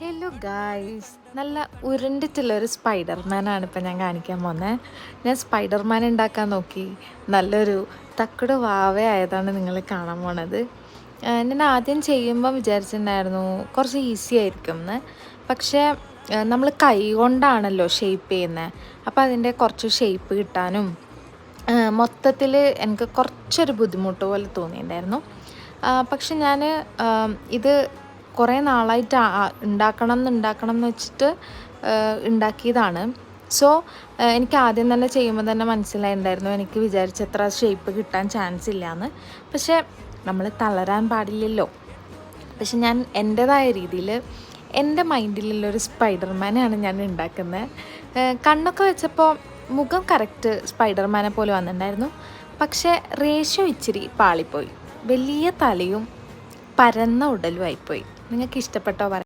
Hello guys, നല്ല ഉരുണ്ടിട്ടുള്ളൊരു സ്പൈഡർമാനാണ് ഇപ്പം ഞാൻ കാണിക്കാൻ പോകുന്നത്. ഞാൻ സ്പൈഡർമാൻ ഉണ്ടാക്കാൻ നോക്കി, നല്ലൊരു തക്കട് വാവയായതാണ് നിങ്ങൾ കാണാൻ പോണത്. ഞാൻ ആദ്യം ചെയ്യുമ്പം വിചാരിച്ചിട്ടുണ്ടായിരുന്നു കുറച്ച് ഈസി ആയിരിക്കും എന്ന്. പക്ഷേ നമ്മൾ കൈ കൊണ്ടാണല്ലോ ഷേപ്പ് ചെയ്യുന്നത്, അപ്പോൾ അതിൻ്റെ കുറച്ച് ഷേപ്പ് കിട്ടാനും മൊത്തത്തിൽ എനിക്ക് കുറച്ചൊരു ബുദ്ധിമുട്ട് പോലെ തോന്നിയിട്ടുണ്ടായിരുന്നു. പക്ഷെ ഞാൻ ഇത് കുറേ നാളായിട്ട് ഉണ്ടാക്കണം എന്ന് വെച്ചിട്ട് ഉണ്ടാക്കിയതാണ്. സോ എനിക്ക് ആദ്യം തന്നെ ചെയ്യുമ്പോൾ തന്നെ മനസ്സിലായിട്ടുണ്ടായിരുന്നു എനിക്ക് വിചാരിച്ചത്ര ഷേപ്പ് കിട്ടാൻ ചാൻസ് ഇല്ലയെന്ന്. പക്ഷേ നമ്മൾ തളരാൻ പാടില്ലല്ലോ. പക്ഷെ ഞാൻ എൻ്റേതായ രീതിയിൽ എൻ്റെ മൈൻഡിലുള്ളൊരു സ്പൈഡർമാനെയാണ് ഞാൻ ഉണ്ടാക്കുന്നത്. കണ്ണൊക്കെ വെച്ചപ്പോൾ മുഖം കറക്റ്റ് സ്പൈഡർമാനെ പോലെ വന്നിട്ടുണ്ടായിരുന്നു. പക്ഷേ റേഷ്യോ ഇച്ചിരി പാളിപ്പോയി. വലിയ തലയും പരന്ന ഉടലും ആയിപ്പോയി. നിങ്ങൾക്ക് ഇഷ്ടപ്പെട്ടോ?